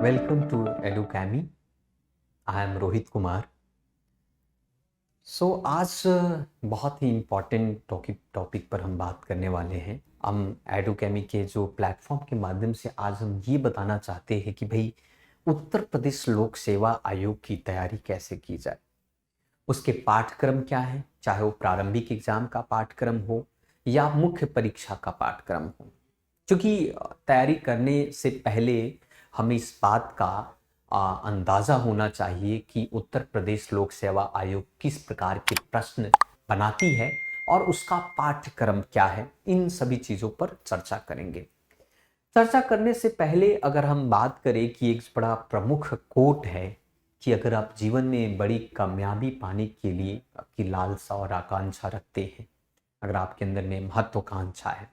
Welcome to EduCami. I am Rohit Kumar. आज बहुत ही important topic पर हम बात करने वाले हैं। हम एडुकेमी के जो प्लेटफॉर्म के माध्यम से आज हम ये बताना चाहते हैं कि भाई उत्तर प्रदेश लोक सेवा आयोग की तैयारी कैसे की जाए, उसके पाठ्यक्रम क्या है, चाहे वो प्रारंभिक एग्जाम का पाठ्यक्रम हो या मुख्य परीक्षा का पाठ्यक्रम हो। क्योंकि तैयारी करने से पहले हमें इस बात का अंदाज़ा होना चाहिए कि उत्तर प्रदेश लोक सेवा आयोग किस प्रकार के प्रश्न बनाती है और उसका पाठ्यक्रम क्या है। इन सभी चीज़ों पर चर्चा करेंगे। चर्चा करने से पहले अगर हम बात करें कि एक बड़ा प्रमुख कोट है कि अगर आप जीवन में बड़ी कामयाबी पाने के लिए आपकी लालसा और आकांक्षा रखते हैं, अगर आपके अंदर में महत्वाकांक्षा है,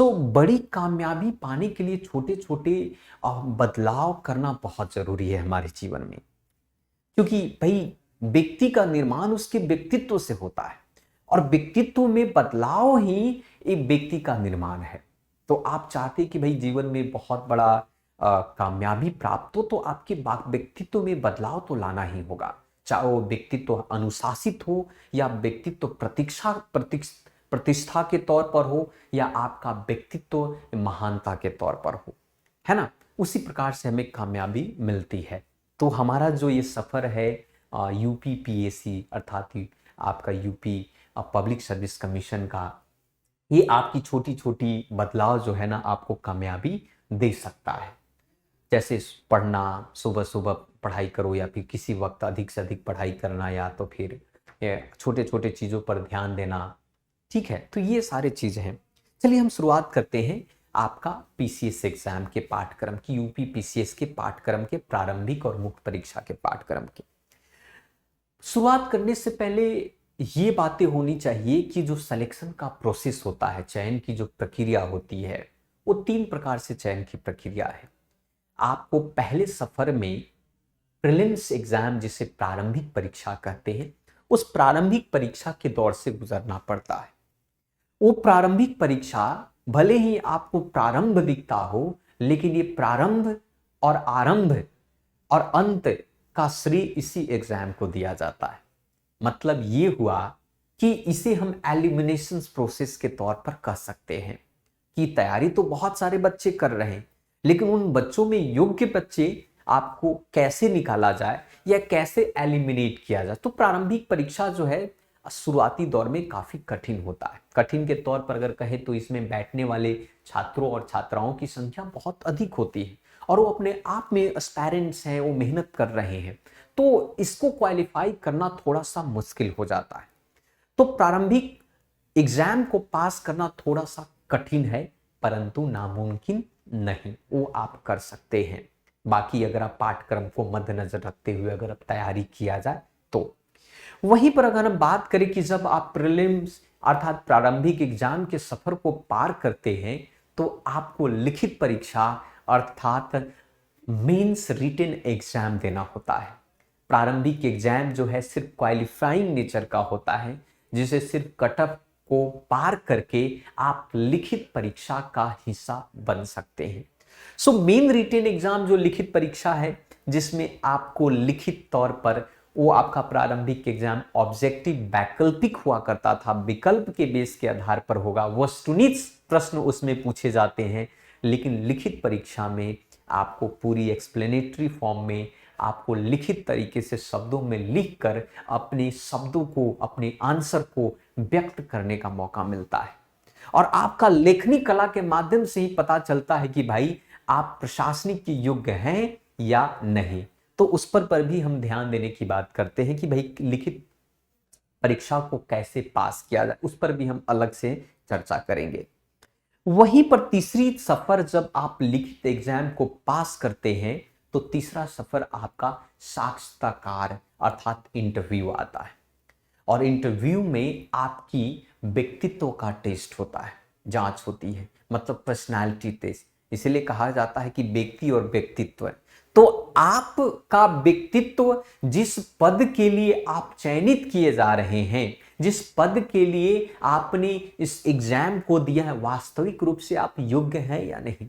बड़ी कामयाबी पाने के लिए छोटे छोटे बदलाव करना बहुत जरूरी है हमारे जीवन में। क्योंकि भाई व्यक्ति का निर्माण उसके व्यक्तित्व से होता है और व्यक्तित्व में बदलाव ही एक व्यक्ति का निर्माण है। तो आप चाहते कि भाई जीवन में बहुत बड़ा कामयाबी प्राप्त हो तो आपके व्यक्तित्व में बदलाव तो लाना ही होगा, चाहे वो व्यक्तित्व अनुशासित हो या व्यक्तित्व प्रतिष्ठा के तौर पर हो या आपका व्यक्तित्व महानता के तौर पर हो, है ना। उसी प्रकार से हमें कामयाबी मिलती है। तो हमारा जो ये सफ़र है यूपी पीएससी अर्थात आपका यूपी पब्लिक सर्विस कमीशन का, ये आपकी छोटी छोटी बदलाव जो है ना आपको कामयाबी दे सकता है। जैसे पढ़ना, सुबह सुबह पढ़ाई करो या फिर किसी वक्त अधिक से अधिक पढ़ाई करना, या तो फिर छोटे छोटे चीज़ों पर ध्यान देना। ठीक है, तो ये सारे चीज़ें हैं। चलिए हम शुरुआत करते हैं आपका पीसीएस एग्जाम के पाठ्यक्रम की, यूपी पीसीएस के पाठ्यक्रम के प्रारंभिक और मुख्य परीक्षा के पाठ्यक्रम के। शुरुआत करने से पहले ये बातें होनी चाहिए कि जो सिलेक्शन का प्रोसेस होता है, चयन की जो प्रक्रिया होती है, वो 3 प्रकार से चयन की प्रक्रिया है। आपको पहले सफर में प्रीलिम्स एग्जाम, जिसे प्रारंभिक परीक्षा कहते हैं, उस प्रारंभिक परीक्षा के दौर से गुजरना पड़ता है। वो प्रारंभिक परीक्षा भले ही आपको प्रारंभ दिखता हो, लेकिन ये प्रारंभ और आरंभ और अंत का श्रेय इसी एग्जाम को दिया जाता है। मतलब ये हुआ कि इसे हम एलिमिनेशन प्रोसेस के तौर पर कह सकते हैं कि तैयारी तो बहुत सारे बच्चे कर रहे हैं, लेकिन उन बच्चों में योग्य बच्चे आपको कैसे निकाला जाए या कैसे एलिमिनेट किया जाए। तो प्रारंभिक परीक्षा जो है शुरुआती दौर में काफी कठिन होता है। कठिन के तौर पर अगर कहें तो इसमें बैठने वाले छात्रों और छात्राओं की संख्या बहुत अधिक होती है और वो अपने आप में एस्पायरेंट्स हैं, वो मेहनत कर रहे हैं, तो इसको क्वालिफाई करना थोड़ा सा मुश्किल हो जाता है। तो प्रारंभिक एग्जाम को पास करना थोड़ा सा कठिन है, परंतु नामुमकिन नहीं, वो आप कर सकते हैं। बाकी अगर आप पाठ्यक्रम को मद्देनजर रखते हुए अगर आप तैयारी किया जाए तो। वहीं पर अगर हम बात करें कि जब आप प्रीलिम्स अर्थात प्रारंभिक एग्जाम के सफर को पार करते हैं तो आपको लिखित परीक्षा अर्थात मेंस रिटन एग्जाम देना होता है। प्रारंभिक एग्जाम जो है सिर्फ क्वालिफाइंग नेचर का होता है, जिसे सिर्फ कट ऑफ को पार करके आप लिखित परीक्षा का हिस्सा बन सकते हैं। मेन रिटन एग्जाम जो लिखित परीक्षा है, जिसमें आपको लिखित तौर पर वो आपका प्रारंभिक एग्जाम ऑब्जेक्टिव वैकल्पिक हुआ करता था, विकल्प के बेस के आधार पर होगा, वस्तुनिष्ठ प्रश्न उसमें पूछे जाते हैं। लेकिन लिखित परीक्षा में आपको पूरी एक्सप्लेनेटरी फॉर्म में आपको लिखित तरीके से शब्दों में लिखकर अपने शब्दों को, अपने आंसर को व्यक्त करने का मौका मिलता है और आपका लेखनी कला के माध्यम से ही पता चलता है कि भाई आप प्रशासनिक के योग्य हैं या नहीं। तो उस पर भी हम ध्यान देने की बात करते हैं कि भाई लिखित परीक्षा को कैसे पास किया जाए, उस पर भी हम अलग से चर्चा करेंगे। वहीं पर तीसरी सफर जब आप लिखित एग्जाम को पास करते हैं तो तीसरा सफर आपका साक्षात्कार अर्थात इंटरव्यू आता है और इंटरव्यू में आपकी व्यक्तित्व का टेस्ट होता है, जांच होती है, मतलब पर्सनालिटी टेस्ट। इसलिए कहा जाता है कि व्यक्ति और व्यक्तित्व। तो आपका व्यक्तित्व जिस पद के लिए आप चयनित किए जा रहे हैं, जिस पद के लिए आपने इस एग्जाम को दिया है, वास्तविक रूप से आप योग्य हैं या नहीं।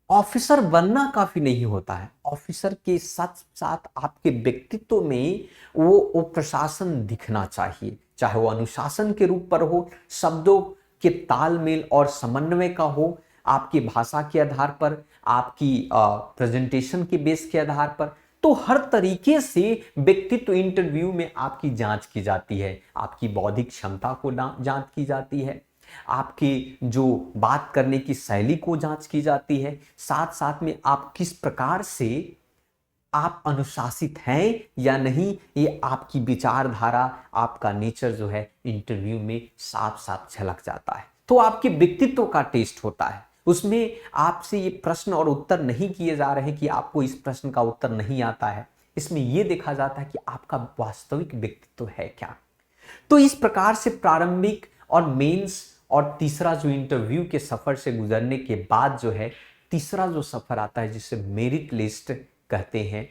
ऑफिसर बनना काफी नहीं होता है, ऑफिसर के साथ साथ आपके व्यक्तित्व में वो प्रशासन दिखना चाहिए, चाहे वो अनुशासन के रूप पर हो, शब्दों के तालमेल और समन्वय का हो, आपकी भाषा के आधार पर, आपकी प्रेजेंटेशन के बेस के आधार पर। तो हर तरीके से व्यक्तित्व इंटरव्यू में आपकी जांच की जाती है, आपकी बौद्धिक क्षमता को जांच की जाती है, आपकी जो बात करने की शैली को जांच की जाती है, साथ साथ में आप किस प्रकार से आप अनुशासित हैं या नहीं, ये आपकी विचारधारा, आपका नेचर जो है इंटरव्यू में साफ साफ झलक जाता है। तो आपके व्यक्तित्व का टेस्ट होता है, उसमें आपसे ये प्रश्न और उत्तर नहीं किए जा रहे कि आपको इस प्रश्न का उत्तर नहीं आता है, इसमें यह देखा जाता है कि आपका वास्तविक व्यक्तित्व है क्या। तो इस प्रकार से प्रारंभिक और मेंस और तीसरा जो इंटरव्यू के सफर से गुजरने के बाद जो है तीसरा जो सफर आता है जिसे मेरिट लिस्ट कहते हैं,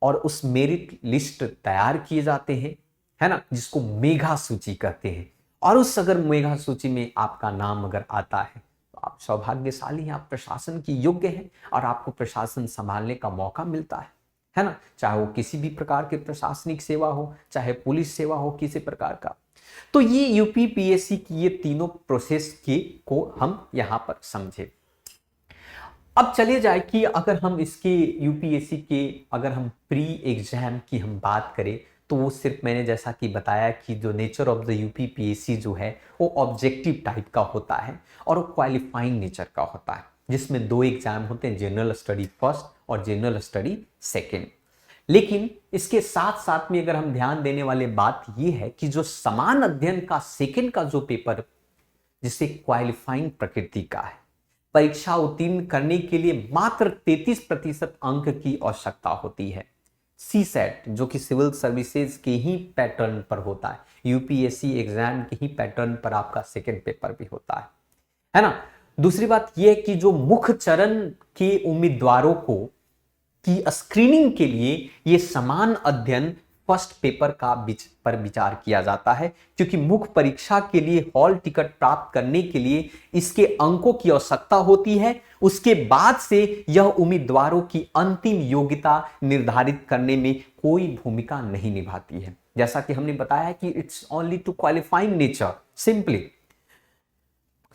और उस मेरिट लिस्ट तैयार किए जाते हैं, है ना, जिसको मेघा सूची कहते हैं। और उस अगर मेघा सूची में आपका नाम अगर आता है तो आप सौभाग्यशाली हैं, आप प्रशासन की योग्य हैं और आपको प्रशासन संभालने का मौका मिलता है ना, चाहे वो किसी भी प्रकार की प्रशासनिक सेवा हो, चाहे पुलिस सेवा हो, किसी प्रकार का। तो ये यूपीपीएससी की ये तीनों प्रोसेस को हम यहां पर समझे। अब चलिए जाए कि अगर हम इसके यूपीएससी के अगर हम प्री एग्जाम की हम बात करें तो वो सिर्फ मैंने जैसा कि बताया कि जो नेचर ऑफ द यूपीपीएससी जो है वो ऑब्जेक्टिव टाइप का होता है और वो क्वालिफाइंग नेचर का होता है, जिसमें 2 एग्जाम होते हैं, जनरल स्टडी फर्स्ट और जनरल स्टडी सेकेंड। लेकिन इसके साथ साथ में अगर हम ध्यान देने वाली बात यह है कि जो समान अध्ययन का सेकेंड का जो पेपर जिसे क्वालिफाइंग प्रकृति का है, परीक्षा उत्तीर्ण करने के लिए मात्र 33% अंक की आवश्यकता होती है। सीसेट जो कि सिविल सर्विसेज के ही पैटर्न पर होता है, यूपीएससी एग्जाम के ही पैटर्न पर आपका सेकेंड पेपर भी होता है ना। दूसरी बात यह है कि जो मुख्य चरण के उम्मीदवारों को की स्क्रीनिंग के लिए ये समान अध्ययन फर्स्ट पेपर पर विचार किया जाता है, क्योंकि मुख्य परीक्षा के लिए हॉल टिकट प्राप्त करने के लिए इसके अंकों की आवश्यकता होती है। उसके बाद से यह उम्मीदवारों की अंतिम योग्यता निर्धारित करने में कोई भूमिका नहीं निभाती है। जैसा कि हमने बताया कि it's only to qualifying nature, simply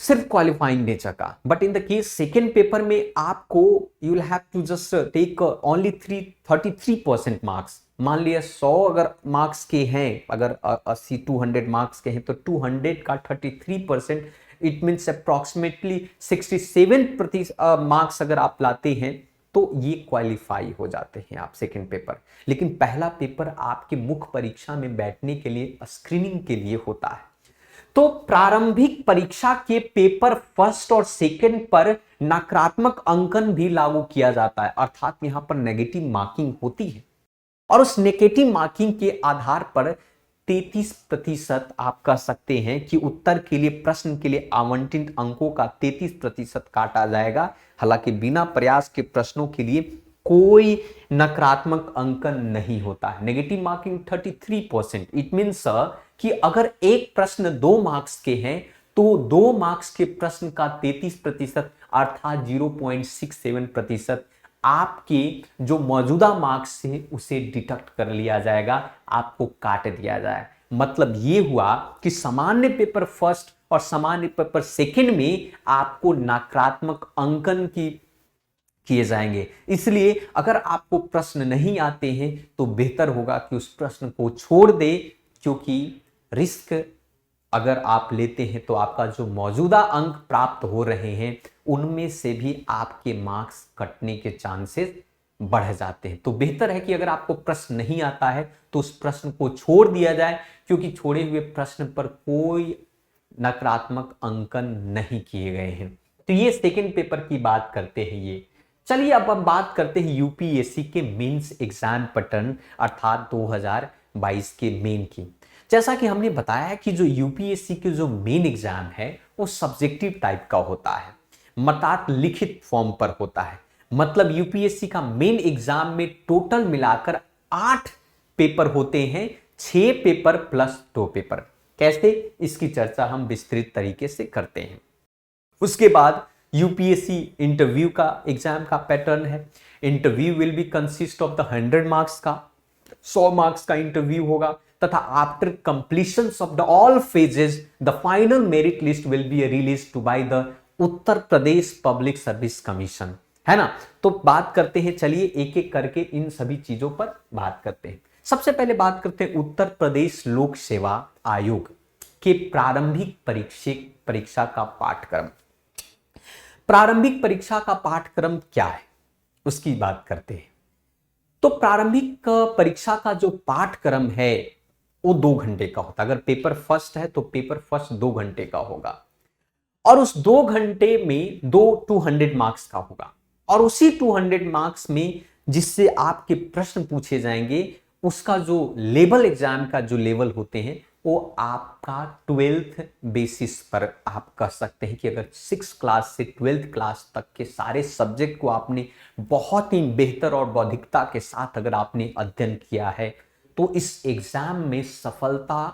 सिर्फ क्वालिफाइंग नेचर का। But in the case second paper में आपको you will have to just take only 33% marks. मान लिया 100 अगर मार्क्स के हैं, अगर 80 200 मार्क्स के हैं तो 200 का 33%, इट मीन्स अप्रॉक्सीमेटली 67% मार्क्स अगर आप लाते हैं तो ये क्वालिफाई हो जाते हैं आप सेकेंड पेपर। लेकिन पहला पेपर आपके मुख्य परीक्षा में बैठने के लिए स्क्रीनिंग के लिए होता है। तो प्रारंभिक परीक्षा के पेपर फर्स्ट और सेकंड पर नकारात्मक अंकन भी लागू किया जाता है, अर्थात यहां पर नेगेटिव मार्किंग होती है और उस नेगेटिव मार्किंग के आधार पर 33% आप कह सकते हैं कि उत्तर के लिए प्रश्न के लिए आवंटित अंकों का 33% काटा जाएगा। हालांकि बिना प्रयास के प्रश्नों के लिए कोई नकारात्मक अंकन नहीं होता है। नेगेटिव मार्किंग 33%, इट मीन्स कि अगर एक प्रश्न 2 मार्क्स के हैं तो 2 मार्क्स के प्रश्न का 33% अर्थात 0.67% आपके जो मौजूदा मार्क्स से उसे डिडक्ट कर लिया जाएगा, आपको काट दिया जाएगा। मतलब ये हुआ कि सामान्य पेपर फर्स्ट और सामान्य पेपर सेकंड में आपको नकारात्मक अंकन किए जाएंगे। इसलिए अगर आपको प्रश्न नहीं आते हैं तो बेहतर होगा कि उस प्रश्न को छोड़ दे, क्योंकि रिस्क अगर आप लेते हैं तो आपका जो मौजूदा अंक प्राप्त हो रहे हैं उनमें से भी आपके मार्क्स कटने के चांसेस बढ़ जाते हैं। तो बेहतर है कि अगर आपको प्रश्न नहीं आता है तो उस प्रश्न को छोड़ दिया जाए, क्योंकि छोड़े हुए प्रश्न पर कोई नकारात्मक अंकन नहीं किए गए हैं। तो ये सेकंड पेपर की बात करते हैं। ये चलिए अब हम बात करते हैं यूपीएससी के मेंस एग्जाम पैटर्न अर्थात 2022 के मेन की। जैसा कि हमने बताया कि जो यूपीएससी के जो मेन एग्जाम है वो सब्जेक्टिव टाइप का होता है, अर्थात लिखित फॉर्म पर होता है। मतलब यूपीएससी का मेन एग्जाम में टोटल मिलाकर 8 पेपर होते हैं, 6 पेपर प्लस 2 पेपर। कैसे, इसकी चर्चा हम विस्तृत तरीके से करते हैं। उसके बाद यूपीएससी इंटरव्यू का एग्जाम का पैटर्न है। Interview will be consist of the 100 marks का, 100 मार्क्स का इंटरव्यू होगा, तथा after completion of the all phases the final merit list will be release to by the Uttar Pradesh public service commission, है ना। तो बात करते हैं, चलिए एक एक करके इन सभी चीजों पर बात करते हैं। सबसे पहले बात करते हैं उत्तर प्रदेश लोक सेवा आयोग के प्रारंभिक परीक्षा का पाठ्यक्रम। प्रारंभिक परीक्षा का पाठ्यक्रम क्या है उसकी बात करते हैं। तो प्रारंभिक परीक्षा का जो पाठ्यक्रम है वो 2 घंटे का होता है। अगर पेपर फर्स्ट है तो पेपर फर्स्ट 2 घंटे का होगा, और उस 2 घंटे में 200 मार्क्स का होगा, और उसी 200 मार्क्स में जिससे आपके प्रश्न पूछे जाएंगे उसका जो लेवल एग्जाम का जो लेवल होते हैं वो आपका 12th बेसिस पर आप कह सकते हैं कि अगर 6th क्लास से 12th क्लास तक के सारे सब्जेक्ट को आपने बहुत ही बेहतर और बौद्धिकता के साथ अगर आपने अध्ययन किया है तो इस एग्जाम में सफलता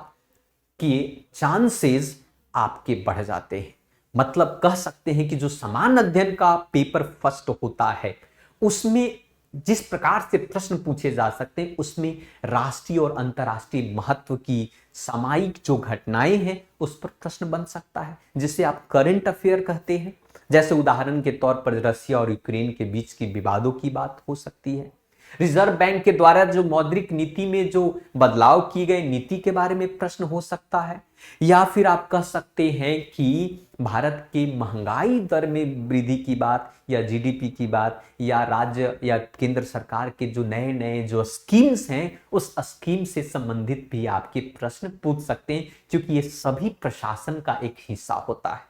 के चांसेस आपके बढ़ जाते हैं। मतलब कह सकते हैं कि जो समान अध्ययन का पेपर फर्स्ट होता है उसमें जिस प्रकार से प्रश्न पूछे जा सकते हैं उसमें राष्ट्रीय और अंतर्राष्ट्रीय महत्व की सामयिक जो घटनाएं हैं उस पर प्रश्न बन सकता है, जिसे आप करंट अफेयर कहते हैं। जैसे उदाहरण के तौर पर रसिया और यूक्रेन के बीच की विवादों की बात हो सकती है, रिजर्व बैंक के द्वारा जो मौद्रिक नीति में जो बदलाव किए गए नीति के बारे में प्रश्न हो सकता है, या फिर आप कह सकते हैं कि भारत के महंगाई दर में वृद्धि की बात, या जीडीपी की बात, या राज्य या केंद्र सरकार के जो नए नए जो स्कीम्स हैं उस स्कीम से संबंधित भी आपके प्रश्न पूछ सकते हैं, क्योंकि ये सभी प्रशासन का एक हिस्सा होता है।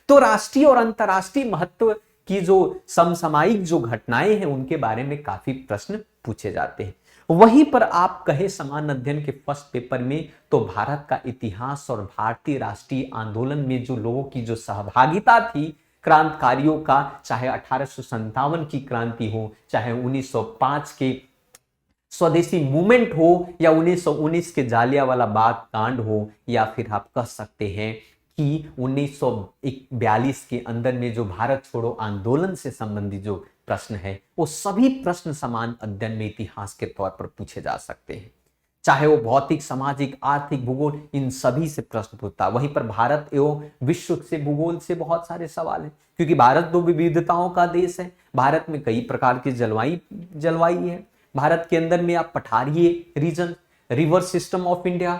तो राष्ट्रीय और अंतर्राष्ट्रीय महत्व की जो समसामयिक जो घटनाएं हैं उनके बारे में काफी प्रश्न पूछे जाते हैं। वहीं पर आप कहे समान अध्ययन के फर्स्ट पेपर में तो भारत का इतिहास और भारतीय राष्ट्रीय आंदोलन में जो लोगों की जो सहभागिता थी क्रांतिकारियों का, चाहे 1857 की क्रांति हो, चाहे 1905 के स्वदेशी मूवमेंट हो, या 1919 के जालियांवाला बाग कांड हो, या फिर आप कह सकते हैं कि 1942 के अंदर में जो भारत छोड़ो आंदोलन से संबंधित जो प्रश्न है वो सभी प्रश्न समान अध्ययन में इतिहास के तौर पर पूछे जा सकते हैं। चाहे वो भौतिक, सामाजिक, आर्थिक, भूगोल, इन सभी से प्रश्न पूछता है। वहीं पर भारत एवं विश्व से भूगोल से बहुत सारे सवाल हैं, क्योंकि भारत तो विविधताओं का देश है। भारत में कई प्रकार की जलवायु है। भारत के अंदर में आप पठारीय region, river system of India,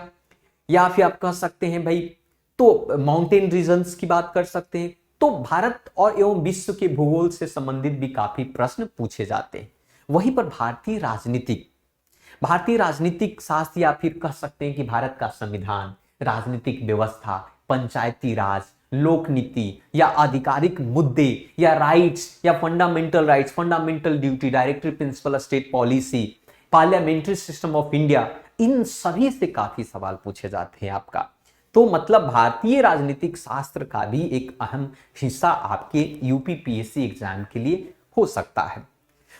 या फिर आप कह सकते हैं भाई तो माउंटेन रीजन्स की बात कर सकते हैं। तो भारत और एवं विश्व के भूगोल से संबंधित भी काफी प्रश्न पूछे जाते हैं। वहीं पर भारतीय राजनीतिक शास्त्र, या फिर कह सकते हैं कि भारत का संविधान, राजनीतिक व्यवस्था, पंचायती राज, लोक नीति, या आधिकारिक मुद्दे, या राइट्स, या fundamental rights, fundamental duty, directory principle state policy, parliamentary system of India, इन सभी से काफी सवाल पूछे जाते हैं आपका। तो मतलब भारतीय राजनीतिक शास्त्र का भी एक अहम हिस्सा आपके यूपीपीएससी एग्जाम के लिए हो सकता है।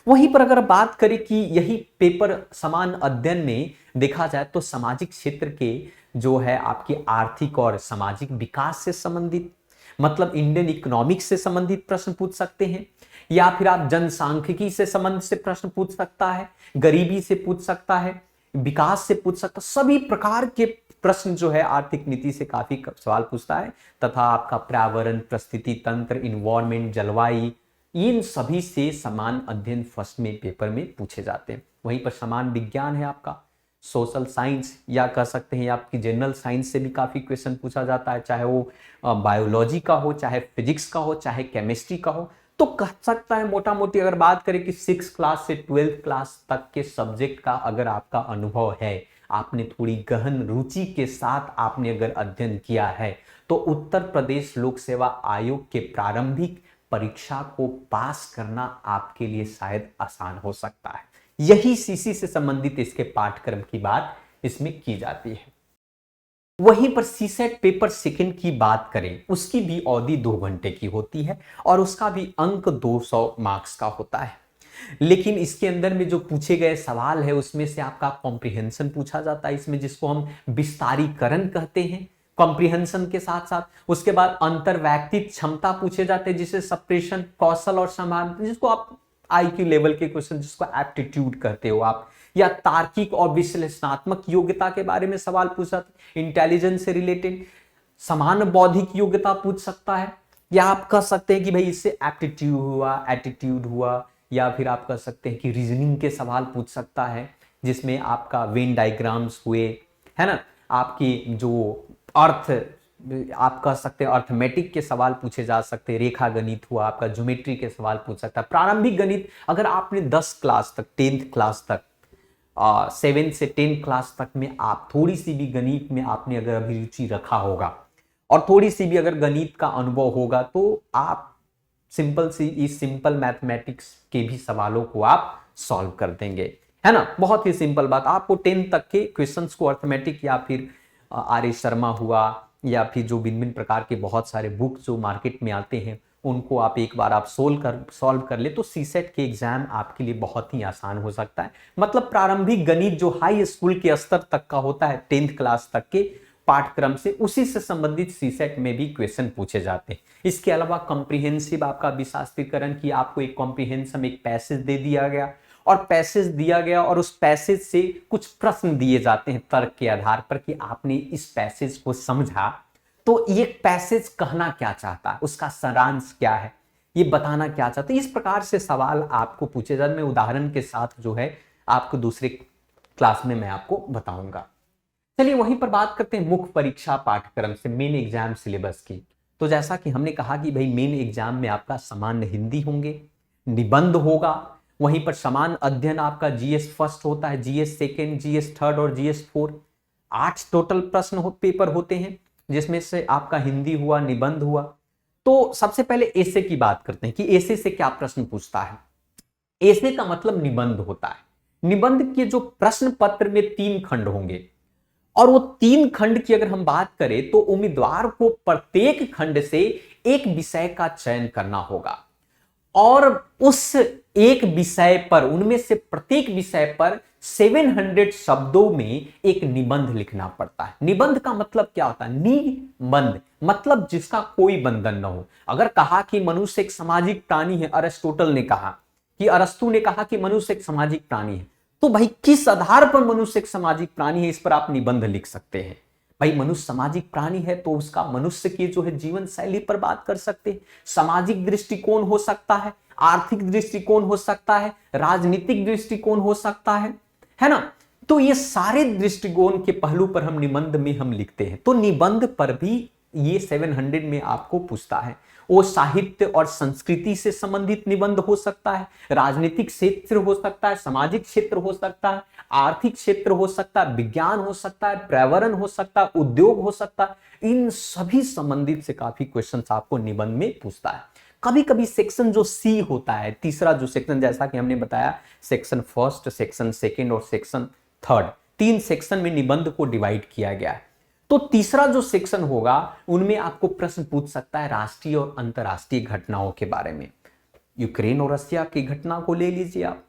वहीं पर अगर बात करें कि यही पेपर समान अध्ययन में देखा जाए तो सामाजिक क्षेत्र के जो है आपके आर्थिक और सामाजिक विकास से संबंधित, मतलब इंडियन इकोनॉमिक्स से संबंधित प्रश्न पूछ सकते हैं, या फिर आप जनसांख्यिकी से संबंधित से प्रश्न पूछ सकता है, गरीबी से पूछ सकता है, विकास से पूछ सकता है। सभी प्रकार के प्रश्न जो है आर्थिक नीति से काफी सवाल पूछता है, तथा आपका पर्यावरण, परिस्थिति तंत्र, इन्वायरमेंट, जलवायु, इन सभी से समान अध्ययन फर्स्ट में पेपर में पूछे जाते हैं। वहीं पर समान विज्ञान है आपका, सोशल साइंस, या कह सकते हैं आपकी जनरल साइंस से भी काफी क्वेश्चन पूछा जाता है, चाहे वो बायोलॉजी का हो, चाहे फिजिक्स का हो, चाहे केमिस्ट्री का हो। तो कह सकता है मोटा मोटी अगर बात करें कि 6th क्लास से 12th क्लास तक के सब्जेक्ट का अगर आपका अनुभव है, आपने थोड़ी गहन रुचि के साथ आपने अगर अध्ययन किया है, तो उत्तर प्रदेश लोक सेवा आयोग के प्रारंभिक परीक्षा को पास करना आपके लिए शायद आसान हो सकता है। यही सीसी से संबंधित इसके पाठ्यक्रम की बात इसमें की जाती है। वहीं पर सीसेट पेपर सेकंड की बात करें, उसकी भी अवधि 2 घंटे की होती है और उसका भी अंक 200 मार्क्स का होता है। लेकिन इसके अंदर में जो पूछे गए सवाल है उसमें से आपका कॉम्प्रिहेंशन पूछा जाता है, इसमें जिसको हम विस्तारीकरण कहते हैं। कॉम्प्रिहेंशन के साथ साथ। उसके बाद अंतरवैयक्तिक क्षमता पूछे जाते हैं, जिसे सप्रेशन, कौशल और समाधान, जिसको आप IQ लेवल के क्वेश्चन, जिसको एप्टीट्यूड कहते हो आप, या तार्किक और विश्लेषणात्मक योग्यता के बारे में सवाल पूछ सकते हैं, इंटेलिजेंस से रिलेटेड समान बौद्धिक योग्यता पूछ सकता है, या आप कह सकते हैं कि भाई इससे एप्टीट्यूड हुआ, एटीट्यूड हुआ, या फिर आप कह सकते हैं कि रीजनिंग के सवाल पूछ सकता है, जिसमें आपका वेन डायग्राम्स हुए, है ना, आपकी जो अर्थ, आप कह सकते हैं अर्थमेटिक के सवाल पूछे जा सकते हैं, रेखा गणित हुआ, आपका ज्योमेट्री के सवाल पूछ सकता है, प्रारंभिक गणित। अगर आपने 10 क्लास तक, 10th क्लास तक, 7 से 10 क्लास तक में आप थोड़ी सी भी गणित में आपने अगर अभिरुचि रखा होगा और थोड़ी सी भी अगर गणित का अनुभव होगा, तो आप सिंपल मैथमेटिक्स के भी सवालों को आप सॉल्व कर देंगे, है ना। बहुत ही सिंपल बात। आपको 10 तक के क्वेश्चंस को अर्थमेटिक या फिर RA शर्मा हुआ, या फिर जो भिन्न प्रकार के बहुत सारे बुक जो मार्केट में आते हैं, उनको आप एक बार आप सॉल्व कर ले, तो सीसेट के एग्जाम आपके लिए बहुत ही आसान हो सकता है। मतलब प्रारंभिक गणित जो हाई स्कूल के स्तर तक का होता है, 10th क्लास तक के पाठ्यक्रम से, उसी से संबंधित सीसेट में भी क्वेश्चन पूछे जाते हैं। इसके अलावा कॉम्प्रिहेंसिव आपका विशास्त्रीकरण की, आपको एक कॉम्प्रिहेंसिव एक पैसेज दे दिया गया, और पैसेज दिया गया और उस पैसेज से कुछ प्रश्न दिए जाते हैं तर्क के आधार पर कि आपने इस पैसेज को समझा तो ये पैसेज कहना क्या चाहता है, उसका सारांश क्या है, ये बताना क्या चाहता है। इस प्रकार से सवाल आपको पूछे जाते। मैं उदाहरण के साथ जो है आपको दूसरे क्लास में मैं आपको बताऊंगा। चलिए वहीं पर बात करते हैं मुख्य परीक्षा पाठ्यक्रम से, मेन एग्जाम सिलेबस की। तो जैसा कि हमने कहा कि भाई मेन एग्जाम में आपका सामान्य हिंदी होंगे, निबंध होगा, वहीं पर समान अध्ययन आपका GS फर्स्ट होता है, GS सेकेंड, GS थर्ड और GS फोर्थ। 8 टोटल प्रश्न पेपर होते हैं, जिसमें से आपका हिंदी हुआ, निबंध हुआ। तो सबसे पहले ऐसे की बात करते हैं कि ऐसे से क्या प्रश्न पूछता है। ऐसे का मतलब निबंध होता है। निबंध के जो प्रश्न पत्र में 3 खंड होंगे, और वो 3 खंड की अगर हम बात करें तो उम्मीदवार को प्रत्येक खंड से एक विषय का चयन करना होगा, और उस एक विषय पर, उनमें से प्रत्येक विषय पर 700 शब्दों में एक निबंध लिखना पड़ता है। निबंध का मतलब क्या होता है? निबंध मतलब जिसका कोई बंधन न हो। अगर कहा कि मनुष्य एक सामाजिक प्राणी है, अरिस्टोटल ने कहा कि, अरस्तु ने कहा कि मनुष्य एक सामाजिक प्राणी है, तो भाई किस आधार पर मनुष्य एक सामाजिक प्राणी है, इस पर आप निबंध लिख सकते हैं। भाई मनुष्य सामाजिक प्राणी है तो उसका मनुष्य की जो है जीवन शैली पर बात कर सकते हैं। सामाजिक दृष्टिकोण हो सकता है, आर्थिक दृष्टिकोण हो सकता है, राजनीतिक दृष्टिकोण हो सकता है ना। तो ये सारे दृष्टिकोण के पहलू पर हम निबंध में हम लिखते हैं। तो निबंध पर भी ये 700 में आपको पूछता है। वो साहित्य और संस्कृति से संबंधित निबंध हो सकता है, राजनीतिक क्षेत्र हो सकता है, सामाजिक क्षेत्र हो सकता है, आर्थिक क्षेत्र हो सकता है, विज्ञान हो सकता है, पर्यावरण हो सकता है, उद्योग हो सकता है। इन सभी संबंधित से काफी क्वेश्चंस आपको निबंध में पूछता है। कभी कभी सेक्शन जो सी होता है, तीसरा जो सेक्शन, जैसा कि हमने बताया सेक्शन फर्स्ट, सेक्शन सेकेंड और सेक्शन थर्ड, 3 सेक्शन में निबंध को डिवाइड किया गया है। तो तीसरा जो सेक्शन होगा उनमें आपको प्रश्न पूछ सकता है राष्ट्रीय और अंतरराष्ट्रीय घटनाओं के बारे में। यूक्रेन और रशिया की घटना को ले लीजिए आप,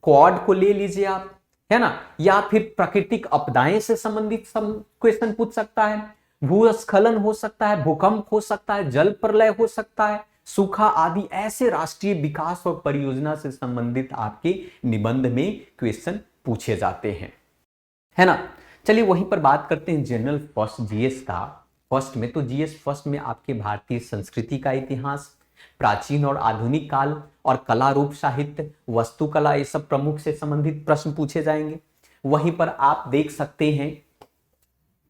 क्वाड को ले लीजिए आप, है ना, या फिर प्राकृतिक आपदाएं से संबंधित क्वेश्चन पूछ सकता है, भूस्खलन हो सकता है, भूकंप हो सकता है, जल प्रलय हो सकता है, सूखा आदि ऐसे राष्ट्रीय विकास और परियोजना से संबंधित आपके निबंध में क्वेश्चन पूछे जाते हैं, है ना। चलिए वहीं पर बात करते हैं जनरल फर्स्ट जीएस का। फर्स्ट में तो जीएस फर्स्ट में आपके भारतीय संस्कृति का इतिहास, प्राचीन और आधुनिक काल और कला रूप साहित्य, वस्तुकला, ये सब प्रमुख से संबंधित प्रश्न पूछे जाएंगे। वहीं पर आप देख सकते हैं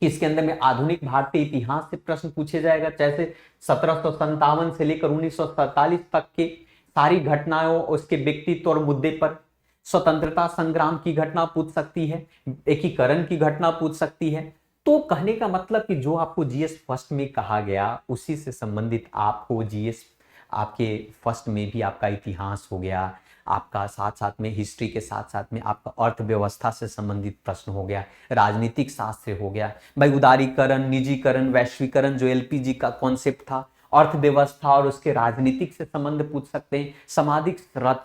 कि इसके अंदर में आधुनिक भारतीय इतिहास से प्रश्न पूछे जाएगा, जैसे 1757 से लेकर 1947 तक के सारी घटनाओं, उसके व्यक्तित्व और मुद्दे पर। स्वतंत्रता संग्राम की घटना पूछ सकती है, एकीकरण की घटना पूछ सकती है। तो कहने का मतलब कि जो आपको जीएस फर्स्ट में कहा गया उसी से संबंधित आपको जीएस आपके फर्स्ट में भी आपका इतिहास हो गया, आपका साथ साथ में हिस्ट्री के साथ साथ में आपका अर्थव्यवस्था से संबंधित प्रश्न हो गया, राजनीतिक शास्त्र हो गया, भाई उदारीकरण, निजीकरण, वैश्वीकरण जो एलपीजी का कॉन्सेप्ट था, अर्थव्यवस्था और उसके राजनीतिक से संबंध पूछ सकते हैं, सामाजिक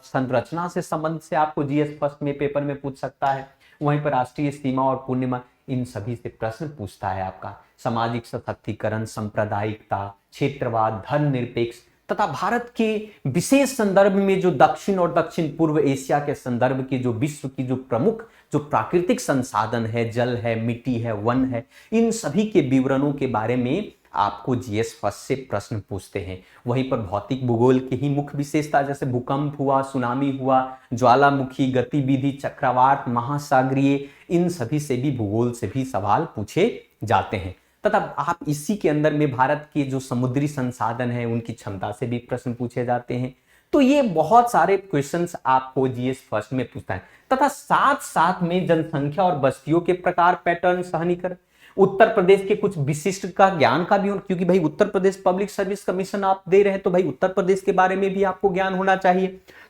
संरचना से संबंध से आपको जीएस फर्स्ट में पेपर में पूछ सकता है। वहीं पर राष्ट्रीय सीमा और पूर्णिमा, इन सभी से प्रश्न पूछता है आपका। सामाजिक सशक्तिकरण, सांप्रदायिकता, क्षेत्रवाद, धर्मनिरपेक्ष तथा भारत के विशेष संदर्भ में जो दक्षिण और दक्षिण पूर्व एशिया के संदर्भ की जो विश्व की जो प्रमुख जो प्राकृतिक संसाधन है, जल है, मिट्टी है, वन है, इन सभी के विवरणों के बारे में आपको जीएस फर्स्ट से प्रश्न पूछते हैं। वहीं पर भौतिक भूगोल की ही मुख्य विशेषता जैसे भूकंप हुआ, सुनामी हुआ, ज्वालामुखी गतिविधि, चक्रवात, महासागरीय, इन सभी से भी भूगोल से भी सवाल पूछे जाते हैं। तथा आप इसी के अंदर में भारत के जो समुद्री संसाधन है उनकी क्षमता से भी प्रश्न पूछे जाते हैं। तो ये बहुत सारे क्वेश्चंस आपको जीएस फर्स्ट में पूछता है। तथा साथ साथ में जनसंख्या और बस्तियों के प्रकार, पैटर्न, सहनीकरण, उत्तर प्रदेश के कुछ विशिष्ट का ज्ञान का भी, क्योंकि भाई उत्तर प्रदेश पब्लिक सर्विस कमीशन आप दे रहे हैं तो भाई उत्तर प्रदेश के बारे में भी आपको ज्ञान होना चाहिए।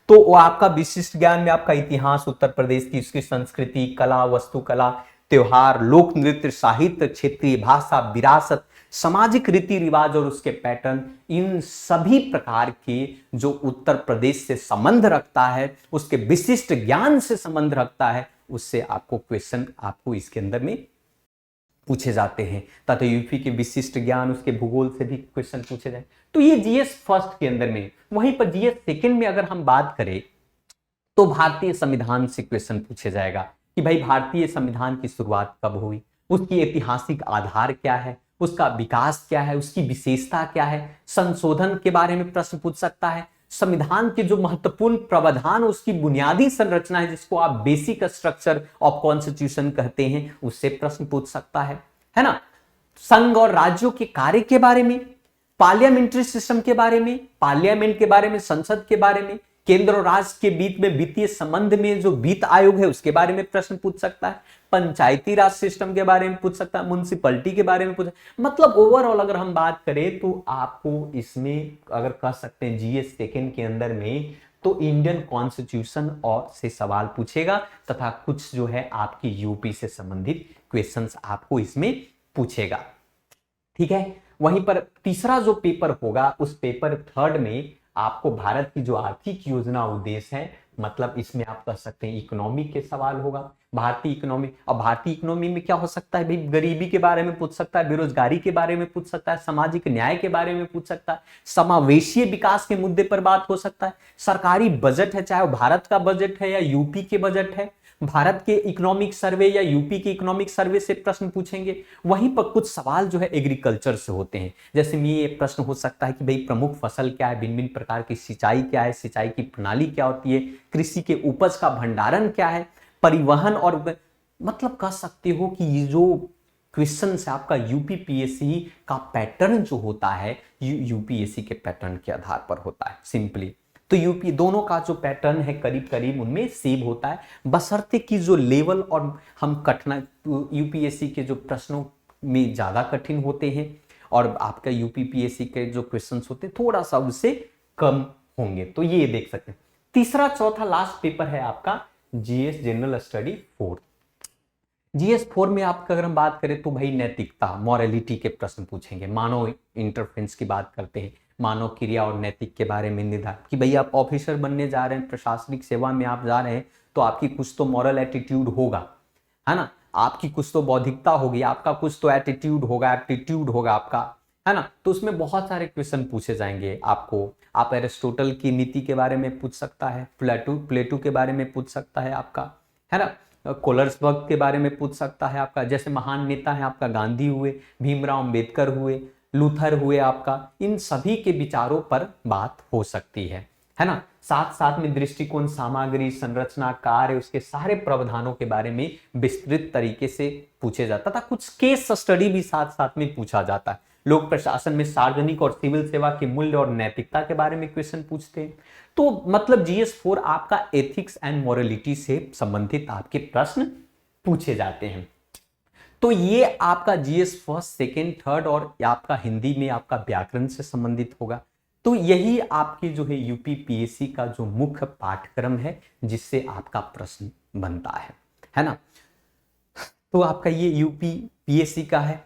तो वो आपका विशिष्ट ज्ञान में आपका इतिहास उत्तर प्रदेश की, उसकी संस्कृति, कला, वास्तुकला, त्योहार, लोक नृत्य, साहित्य, क्षेत्रीय भाषा, विरासत, सामाजिक रीति रिवाज और उसके पैटर्न, इन सभी प्रकार के जो उत्तर प्रदेश से संबंध रखता है, उसके विशिष्ट ज्ञान से संबंध रखता है, उससे आपको क्वेश्चन आपको इसके अंदर में पूछे जाते हैं। तथा यूपी के विशिष्ट ज्ञान, उसके भूगोल से भी क्वेश्चन पूछे जाए। तो ये जीएस फर्स्ट के अंदर में। वहीं पर जीएस सेकंड में अगर हम बात करें तो भारतीय संविधान से क्वेश्चन पूछे जाएगा कि भाई भारतीय संविधान की शुरुआत कब हुई, उसकी ऐतिहासिक आधार क्या है, उसका विकास क्या है, उसकी विशेषता क्या है, संशोधन के बारे में प्रश्न पूछ सकता है, संविधान के जो महत्वपूर्ण प्रावधान, उसकी बुनियादी संरचना है जिसको आप बेसिक स्ट्रक्चर ऑफ कॉन्स्टिट्यूशन कहते हैं, उससे प्रश्न पूछ सकता है ना। संघ और राज्यों के कार्य के बारे में, पार्लियामेंट्री सिस्टम के बारे में, पार्लियामेंट के बारे में, संसद के बारे में, केंद्र और राज्य के बीच में वित्तीय संबंध में जो वित्त आयोग है उसके बारे में प्रश्न पूछ सकता है, पंचायती राज सिस्टम के बारे में पूछ सकता है, म्युनिसिपैलिटी के बारे में पूछ, मतलब ओवरऑल अगर हम बात करें तो आपको इसमें अगर कह सकते हैं जीएस सेकंड के अंदर में तो इंडियन कॉन्स्टिट्यूशन और से सवाल पूछेगा तथा कुछ जो है आपकी यूपी से संबंधित क्वेश्चंस आपको इसमें पूछेगा। ठीक है। वहीं पर तीसरा जो पेपर होगा उस पेपर थर्ड में आपको भारत की जो आर्थिक योजना उद्देश्य है, मतलब इसमें आप कह सकते हैं इकोनॉमी के सवाल होगा, भारतीय इकोनॉमी। और भारतीय इकोनॉमी में क्या हो सकता है भाई, गरीबी के बारे में पूछ सकता है, बेरोजगारी के बारे में पूछ सकता है, सामाजिक न्याय के बारे में पूछ सकता है, समावेशी विकास के मुद्दे पर बात हो सकता है, सरकारी बजट है, चाहे वो भारत का बजट है या यूपी के बजट है, भारत के इकोनॉमिक सर्वे या यूपी के इकोनॉमिक सर्वे से प्रश्न पूछेंगे। वहीं पर कुछ सवाल जो है एग्रीकल्चर से होते हैं, जैसे में ये प्रश्न हो सकता है कि भाई प्रमुख फसल क्या है, भिन्न भिन्न प्रकार की सिंचाई क्या है, सिंचाई की प्रणाली क्या होती है, कृषि के उपज का भंडारण क्या है, परिवहन, और मतलब कह सकते हो कि ये जो क्वेश्चन से आपका यूपीपीएससी का पैटर्न जो होता है यूपीएससी के पैटर्न के आधार पर होता है सिंपली। तो यूपी दोनों का जो पैटर्न है करीब करीब उनमें सेम होता है, बशर्ते कि जो लेवल और हम कठिनाई यूपीएससी के जो प्रश्नों में ज्यादा कठिन होते हैं और आपका यूपीपीएससी के जो क्वेश्चंस होते हैं थोड़ा सा उससे कम होंगे। तो ये देख सकते हैं। तीसरा चौथा लास्ट पेपर है आपका जीएस जनरल स्टडी 4। जीएस 4 में आपका अगर हम बात करें तो भाई नैतिकता, मॉरलिटी के प्रश्न पूछेंगे, मानव इंटरफेरेंस की बात करते हैं, मानव क्रिया और नैतिक के बारे में निर्धारित कि भाई आप ऑफिसर बनने जा रहे हैं, प्रशासनिक सेवा में आप जा रहे हैं तो आपकी कुछ तो मॉरल एटीट्यूड होगा, है ना, आपकी कुछ तो बौद्धिकता होगी, आपका कुछ तो एटीट्यूड होगा, एप्टीट्यूड होगा आपका, है ना। तो उसमें बहुत सारे क्वेश्चन पूछे जाएंगे आपको। आप एरिस्टोटल की नीति के बारे में पूछ सकता है, प्लेटो के बारे में पूछ सकता है आपका, है ना, कोलर्सबर्ग के बारे में पूछ सकता है आपका, जैसे महान नेता है आपका गांधी हुए, भीमराव अंबेडकर हुए, लूथर हुए आपका, इन सभी के विचारों पर बात हो सकती है ना। साथ साथ में दृष्टिकोण, सामग्री, संरचना, कार्य, उसके सारे प्रावधानों के बारे में विस्तृत तरीके से पूछे जाता था। कुछ केस स्टडी भी साथ साथ में पूछा जाता है। लोक प्रशासन में सार्वजनिक और सिविल सेवा के मूल्य और नैतिकता के बारे में क्वेश्चन पूछते हैं। तो मतलब जीएस 4 आपका एथिक्स एंड मोरलिटी से संबंधित आपके प्रश्न पूछे जाते हैं। तो ये आपका जीएस फर्स्ट, सेकेंड, थर्ड और आपका हिंदी में आपका व्याकरण से संबंधित होगा। तो यही आपकी जो है यूपीपीएससी का जो मुख्य पाठ्यक्रम है जिससे आपका प्रश्न बनता है ना। तो आपका ये यूपीपीएससी का है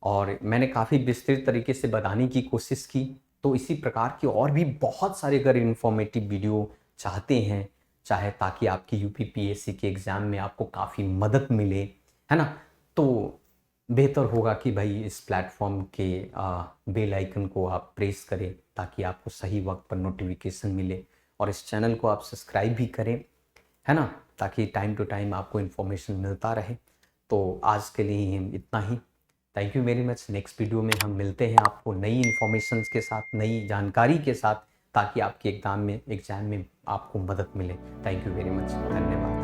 और मैंने काफी विस्तृत तरीके से बताने की कोशिश की। तो इसी प्रकार की और भी बहुत सारे अगर इंफॉर्मेटिव वीडियो चाहते हैं, चाहे ताकि आपकी यूपीपीएससी के एग्जाम में आपको काफी मदद मिले, है ना, तो बेहतर होगा कि भाई इस प्लेटफॉर्म के बेल आइकन को आप प्रेस करें ताकि आपको सही वक्त पर नोटिफिकेशन मिले, और इस चैनल को आप सब्सक्राइब भी करें, है ना, ताकि टाइम टू टाइम आपको इन्फॉर्मेशन मिलता रहे। तो आज के लिए इतना ही। Thank you very much. Next video में हम मिलते हैं आपको नई इन्फॉर्मेशन के साथ, नई जानकारी के साथ, ताकि आपके एग्ज़ाम में आपको मदद मिले। Thank you very much. धन्यवाद।